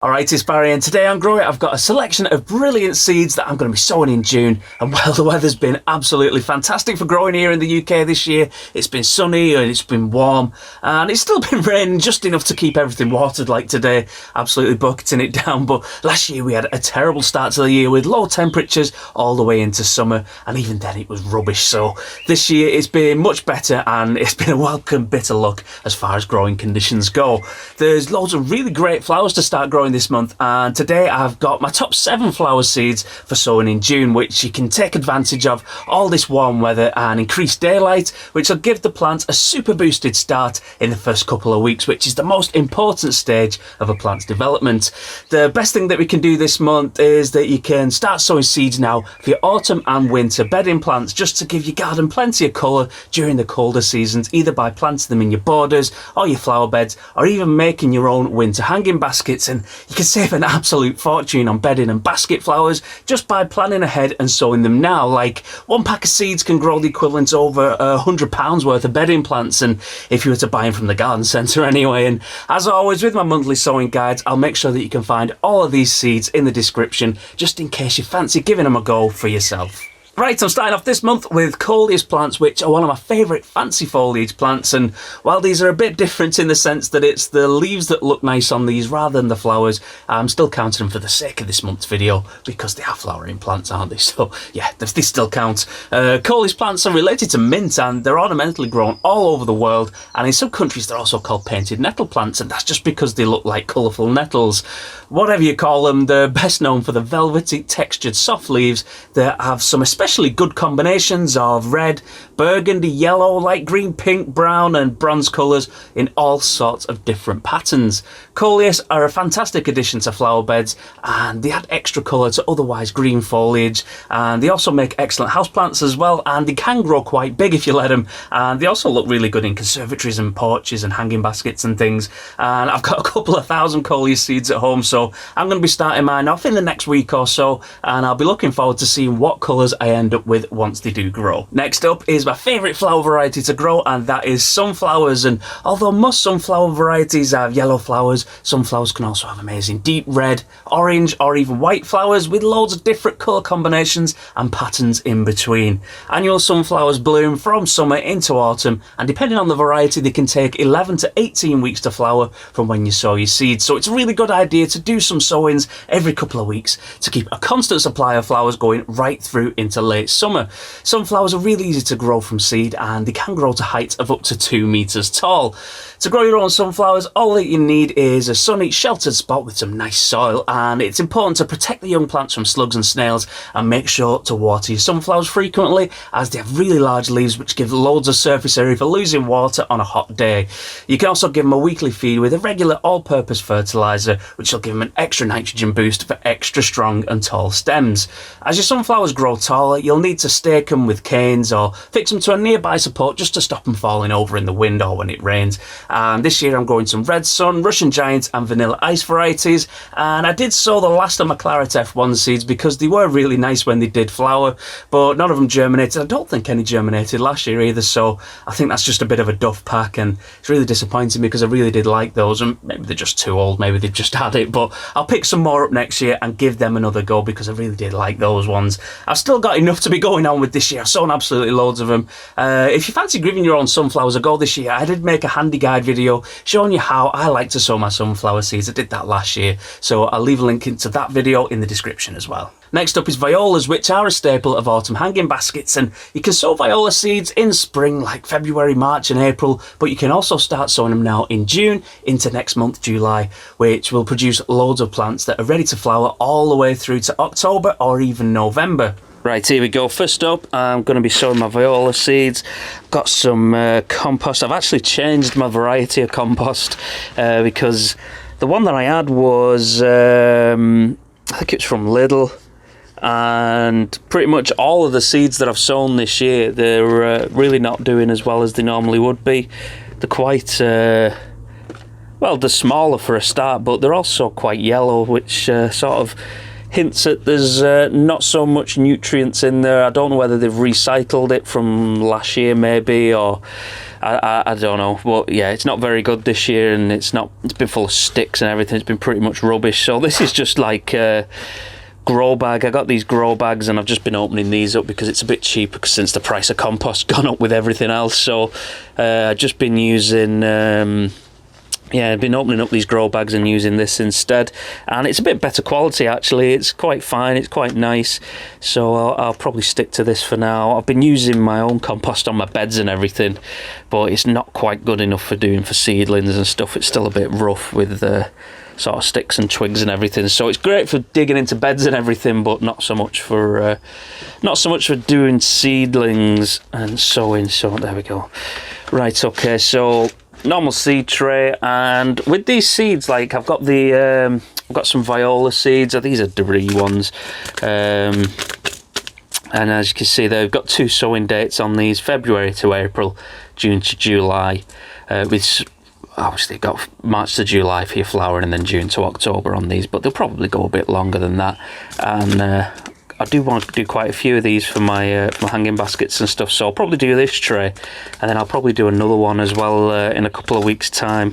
Alright, it's Barry, and today I'm growing. I've got a selection of brilliant seeds that I'm going to be sowing in June. And well, the weather's been absolutely fantastic for growing here in the UK this year. It's been sunny and it's been warm, and it's still been raining just enough to keep everything watered like today, absolutely bucketing it down. But last year we had a terrible start to the year with low temperatures all the way into summer, and even then it was rubbish. So this year it's been much better, and it's been a welcome bit of luck as far as growing conditions go. There's loads of really great flowers to start growing this month, and today I've got my top 7 flower seeds for sowing in June, which you can take advantage of all this warm weather and increased daylight, which will give the plant a super boosted start in the first couple of weeks, which is the most important stage of a plant's development. The best thing that we can do this month is that you can start sowing seeds now for your autumn and winter bedding plants, just to give your garden plenty of colour during the colder seasons, either by planting them in your borders or your flower beds, or even making your own winter hanging baskets. And you can save an absolute fortune on bedding and basket flowers just by planning ahead and sowing them now. Like, one pack of seeds can grow the equivalent of over £100 worth of bedding plants, and if you were to buy them from the garden centre anyway. And as always with my monthly sowing guides, I'll make sure that you can find all of these seeds in the description, just in case you fancy giving them a go for yourself. Right, I'm starting off this month with coleus plants, which are one of my favourite fancy foliage plants, and while these are a bit different in the sense that it's the leaves that look nice on these rather than the flowers, I'm still counting them for the sake of this month's video because they are flowering plants, aren't they? So yeah, they still count. Coleus plants are related to mint, and they're ornamentally grown all over the world, and in some countries they're also called painted nettle plants, and that's just because they look like colourful nettles. Whatever you call them, they're best known for the velvety textured soft leaves that have some especially good combinations of red, burgundy, yellow, light green, pink, brown and bronze colours in all sorts of different patterns. Coleus are a fantastic addition to flower beds, and they add extra colour to otherwise green foliage, and they also make excellent houseplants as well, and they can grow quite big if you let them, and they also look really good in conservatories and porches and hanging baskets and things. And I've got a couple of thousand coleus seeds at home, so I'm going to be starting mine off in the next week or so, and I'll be looking forward to seeing what colours I end up with once they do grow. Next up is my favourite flower variety to grow, and that is sunflowers. And although most sunflower varieties have yellow flowers, sunflowers can also have amazing deep red, orange or even white flowers with loads of different colour combinations and patterns in between. Annual sunflowers bloom from summer into autumn, and depending on the variety they can take 11 to 18 weeks to flower from when you sow your seeds. So it's a really good idea to do some sowings every couple of weeks to keep a constant supply of flowers going right through into late summer. Sunflowers are really easy to grow from seed, and they can grow to heights of up to 2 metres tall. To grow your own sunflowers, all that you need is a sunny, sheltered spot with some nice soil, and it's important to protect the young plants from slugs and snails, and make sure to water your sunflowers frequently, as they have really large leaves which give loads of surface area for losing water on a hot day. You can also give them a weekly feed with a regular all-purpose fertiliser, which will give them an extra nitrogen boost for extra strong and tall stems. As your sunflowers grow taller, you'll need to stake them with canes or fix them to a nearby support just to stop them falling over in the wind or when it rains. And this year I'm growing some Red Sun, Russian Giant and Vanilla Ice varieties, and I did sow the last of my Claret F1 seeds because they were really nice when they did flower, but none of them germinated. I don't think any germinated last year either, so I think that's just a bit of a duff pack, and it's really disappointing because I really did like those, and maybe they're just too old, maybe they've just had it, but I'll pick some more up next year and give them another go because I really did like those ones. I've still got enough to be going on with this year. I've sown absolutely loads of them. If you fancy giving your own sunflowers a go this year, I did make a handy guide video showing you how I like to sow my sunflower seeds. I did that last year, so I'll leave a link into that video in the description as well. Next up is violas, which are a staple of autumn hanging baskets, and you can sow viola seeds in spring like February, March and April, but you can also start sowing them now in June into next month, July, which will produce loads of plants that are ready to flower all the way through to October or even November. Right, here we go. First up, I'm going to be sowing my viola seeds. Got some compost. I've actually changed my variety of compost because the one that I had was, I think it's from Lidl, and pretty much all of the seeds that I've sown this year, they're really not doing as well as they normally would be. They're quite, well, they're smaller for a start, but they're also quite yellow, which sort of hints that there's not so much nutrients in there. I don't know whether they've recycled it from last year maybe, or I don't know. But yeah, it's not very good this year, and it's been full of sticks and everything. It's been pretty much rubbish. So this is just like grow bag. I got these grow bags and I've just been opening these up because it's a bit cheaper since the price of compost gone up with everything else. So I've just been using I've been opening up these grow bags and using this instead, and it's a bit better quality actually. It's quite fine, it's quite nice, so I'll probably stick to this for now. I've been using my own compost on my beds and everything, but it's not quite good enough for seedlings and stuff. It's still a bit rough with sort of sticks and twigs and everything, so it's great for digging into beds and everything, but not so much for doing seedlings and sowing. So there we go. Right, okay, so normal seed tray, and with these seeds, like I've got some viola seeds. These are debris ones, and as you can see, they've got 2 sowing dates on these: February to April, June to July, with obviously you've got March to July for your flowering, and then June to October on these, but they'll probably go a bit longer than that. And I do want to do quite a few of these for my hanging baskets and stuff, so I'll probably do this tray, and then I'll probably do another one as well in a couple of weeks' time.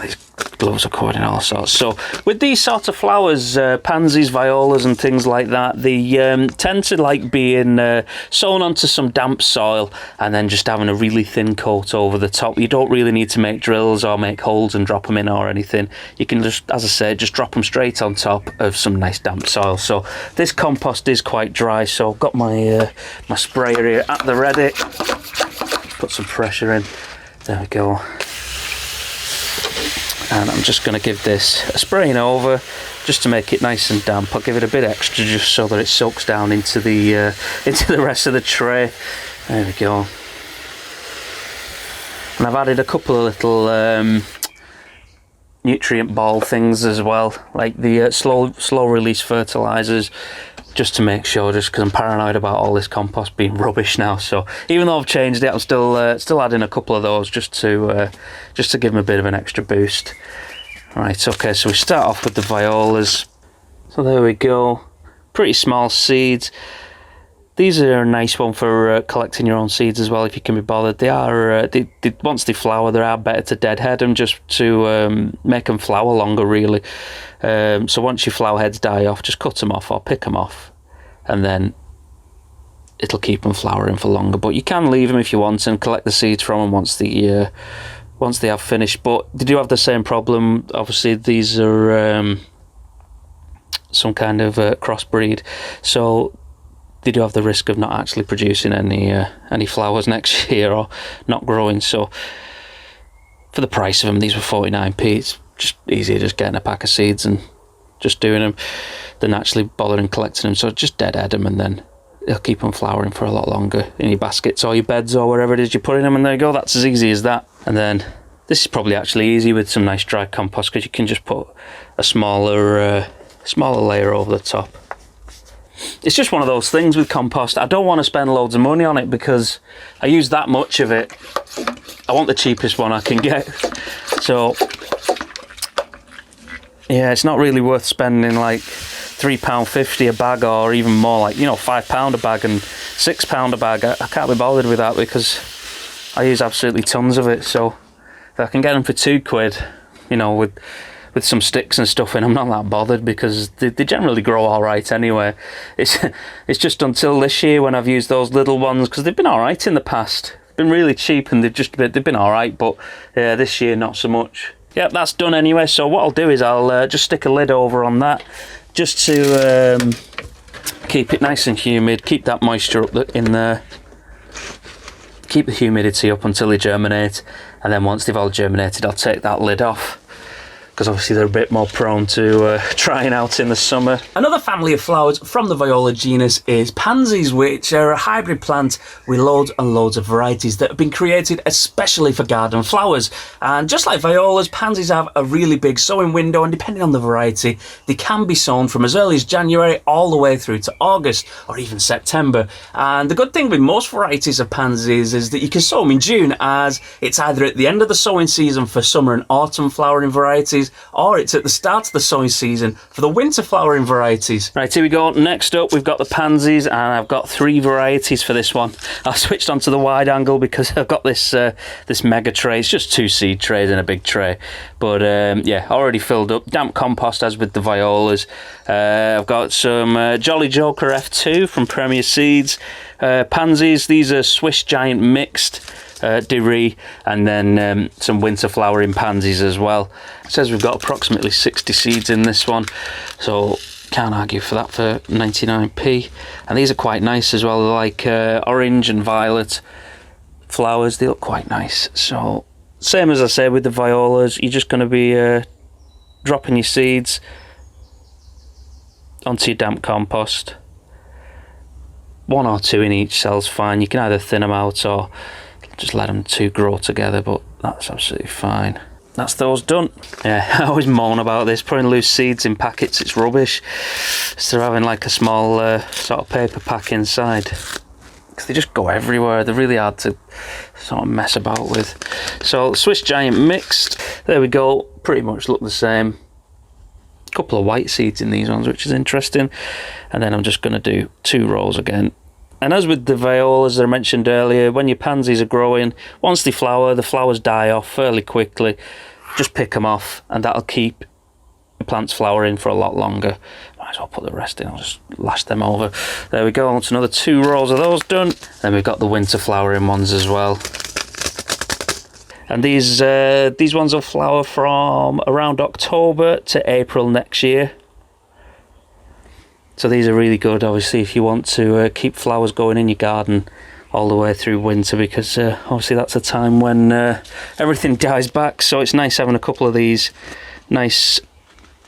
These gloves are covered in all sorts. So with these sorts of flowers, pansies, violas and things like that, they tend to like being sown onto some damp soil and then just having a really thin coat over the top. You don't really need to make drills or make holes and drop them in or anything. You can just, as I said, just drop them straight on top of some nice damp soil. So this compost is quite dry, so I've got my my sprayer here at the ready. Put some pressure in. There we go. And I'm just going to give this a spraying over just to make it nice and damp. I'll give it a bit extra just so that it soaks down into the rest of the tray. There we go. And I've added a couple of little nutrient ball things as well, like the slow release fertilizers, just to make sure, just because I'm paranoid about all this compost being rubbish now. So even though I've changed it, I'm still adding a couple of those just to give them a bit of an extra boost. Right, okay, so we start off with the violas. So there we go, pretty small seeds. These are a nice one for collecting your own seeds as well, if you can be bothered. They are once they flower, they are better to deadhead them just to make them flower longer, really. So once your flower heads die off, just cut them off or pick them off, and then it'll keep them flowering for longer. But you can leave them if you want and collect the seeds from them once they have finished. But they do have the same problem. Obviously, these are some kind of crossbreed, so they do have the risk of not actually producing any flowers next year or not growing. So for the price of them, these were 49p. It's just easier just getting a pack of seeds and just doing them than actually bothering collecting them. So just deadhead them, and then they'll keep them flowering for a lot longer in your baskets or your beds or wherever it is you're putting them, and there you go. That's as easy as that. And then this is probably actually easy with some nice dry compost, because you can just put a smaller layer over the top. It's just one of those things with compost. I don't want to spend loads of money on it because I use that much of it. I want the cheapest one I can get. So yeah, it's not really worth spending like £3.50 a bag, or even more, like, £5 a bag and £6 a bag. I can't be bothered with that because I use absolutely tons of it. So if I can get them for £2, with some sticks and stuff in, I'm not that bothered, because they generally grow all right anyway. It's just until this year when I've used those little ones, because they've been all right in the past. They've been really cheap and they've been all right, but this year not so much. Yep, that's done anyway. So what I'll do is I'll just stick a lid over on that, just to keep it nice and humid, keep that moisture up in there, keep the humidity up until they germinate, and then once they've all germinated, I'll take that lid off, because obviously they're a bit more prone to drying out in the summer. Another family of flowers from the viola genus is pansies, which are a hybrid plant with loads and loads of varieties that have been created especially for garden flowers. And just like violas, pansies have a really big sowing window, and depending on the variety, they can be sown from as early as January all the way through to August or even September. And the good thing with most varieties of pansies is that you can sow them in June, as it's either at the end of the sowing season for summer and autumn flowering varieties, pansies, or it's at the start of the sowing season for the winter flowering varieties. Right, here we go. Next up, we've got the pansies, and I've got 3 varieties for this one. I switched onto the wide angle because I've got this this mega tray. It's just 2 seed trays in a big tray, but yeah, already filled up. Damp compost as with the violas. I've got some Jolly Joker F2 from Premier Seeds. Pansies, these are Swiss Giant mixed. Diri, and then some winter flowering pansies as well. It says we've got approximately 60 seeds in this one, so can't argue for that for 99p. And these are quite nice as well. They're like orange and violet flowers. They look quite nice. So same as I say with the violas, you're just going to be dropping your seeds onto your damp compost. 1 or 2 in each cell's fine. You can either thin them out or just let them 2 grow together, but that's absolutely fine. That's those done. Yeah, I always moan about this, putting loose seeds in packets, it's rubbish. So they're having like a small sort of paper pack inside, because they just go everywhere. They're really hard to sort of mess about with. So Swiss Giant mixed, there we go, pretty much look the same. A couple of white seeds in these ones, which is interesting. And then I'm just going to do 2 rows again. And as with the violas that I mentioned earlier, when your pansies are growing, once they flower, the flowers die off fairly quickly. Just pick them off, and that'll keep the plants flowering for a lot longer. Might as well put the rest in, I'll just lash them over. There we go, that's another 2 rows of those done. Then we've got the winter flowering ones as well. And these ones will flower from around October to April next year. So these are really good, obviously, if you want to keep flowers going in your garden all the way through winter, because obviously that's a time when everything dies back. So it's nice having a couple of these nice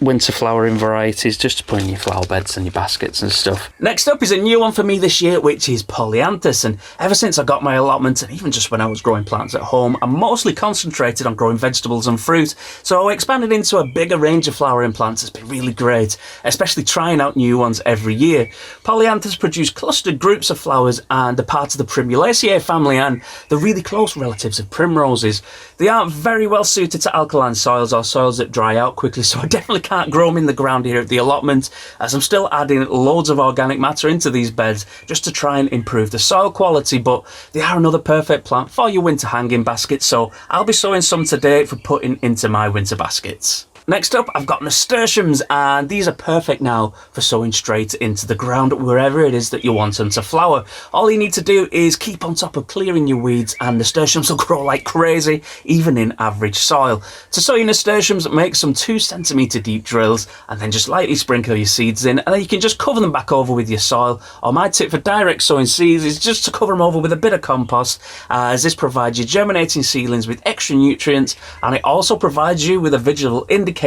winter flowering varieties just to put in your flower beds and your baskets and stuff. Next up is a new one for me this year, which is Polyanthus. And ever since I got my allotment, and even just when I was growing plants at home, I'm mostly concentrated on growing vegetables and fruit. So expanding into a bigger range of flowering plants has been really great, especially trying out new ones every year. Polyanthus produce clustered groups of flowers and are part of the Primulaceae family, and they're really close relatives of primroses. They aren't very well suited to alkaline soils or soils that dry out quickly, so I definitely can't grow them in the ground here at the allotment, as I'm still adding loads of organic matter into these beds just to try and improve the soil quality. But they are another perfect plant for your winter hanging baskets, so I'll be sowing some today for putting into my winter baskets. Next up, I've got nasturtiums, and these are perfect now for sowing straight into the ground wherever it is that you want them to flower. All you need to do is keep on top of clearing your weeds, and nasturtiums will grow like crazy, even in average soil. To sow your nasturtiums, make some 2cm deep drills, and then just lightly sprinkle your seeds in, and then you can just cover them back over with your soil. Or my tip for direct sowing seeds is just to cover them over with a bit of compost, as this provides you germinating seedlings with extra nutrients, and it also provides you with a visual indicator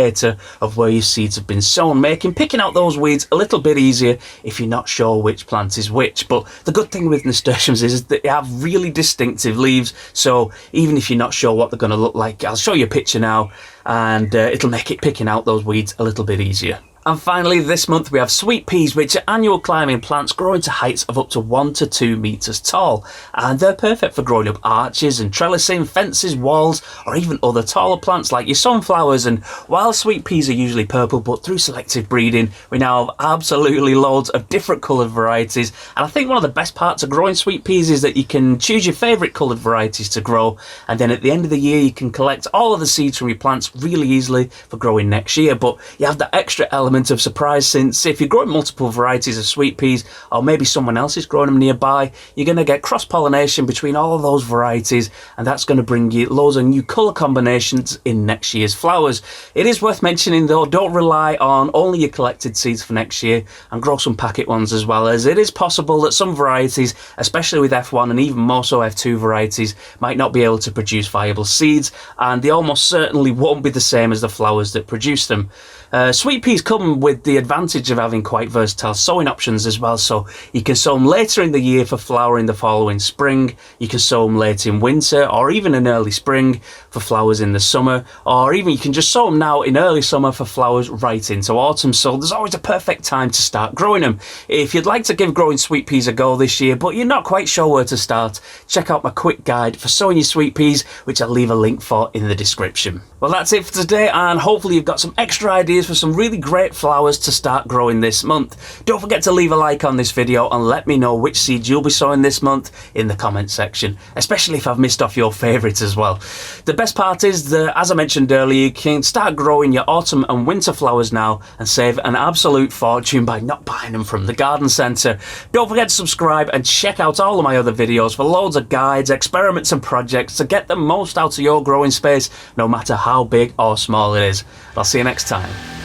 of where your seeds have been sown, making picking out those weeds a little bit easier if you're not sure which plant is which. But the good thing with nasturtiums is that they have really distinctive leaves, so even if you're not sure what they're going to look like, I'll show you a picture now, and it'll make it picking out those weeds a little bit easier. And finally, this month we have sweet peas, which are annual climbing plants growing to heights of up to 1 to 2 metres tall. And they're perfect for growing up arches and trellising, fences, walls, or even other taller plants like your sunflowers. And while sweet peas are usually purple, but through selective breeding, we now have absolutely loads of different coloured varieties. And I think one of the best parts of growing sweet peas is that you can choose your favourite coloured varieties to grow. And then at the end of the year, you can collect all of the seeds from your plants really easily for growing next year. But you have that extra element of surprise, since if you're growing multiple varieties of sweet peas, or maybe someone else is growing them nearby, you're going to get cross-pollination between all of those varieties, and that's going to bring you loads of new colour combinations in next year's flowers. It is worth mentioning though, don't rely on only your collected seeds for next year, and grow some packet ones as well, as it is possible that some varieties, especially with F1 and even more so F2 varieties, might not be able to produce viable seeds, and they almost certainly won't be the same as the flowers that produce them. Sweet peas come come with the advantage of having quite versatile sowing options as well. So you can sow them later in the year for flowering the following spring. You can sow them late in winter or even in early spring for flowers in the summer, or even you can just sow them now in early summer for flowers right into autumn. So there's always a perfect time to start growing them. If you'd like to give growing sweet peas a go this year, but you're not quite sure where to start, check out my quick guide for sowing your sweet peas, which I'll leave a link for in the description. Well, that's it for today, and hopefully you've got some extra ideas for some really great flowers to start growing this month. Don't forget to leave a like on this video and let me know which seeds you'll be sowing this month in the comment section, especially if I've missed off your favourites as well. The best part is that, as I mentioned earlier, you can start growing your autumn and winter flowers now and save an absolute fortune by not buying them from the garden centre. Don't forget to subscribe and check out all of my other videos for loads of guides, experiments and projects to get the most out of your growing space, no matter how big or small it is. I'll see you next time.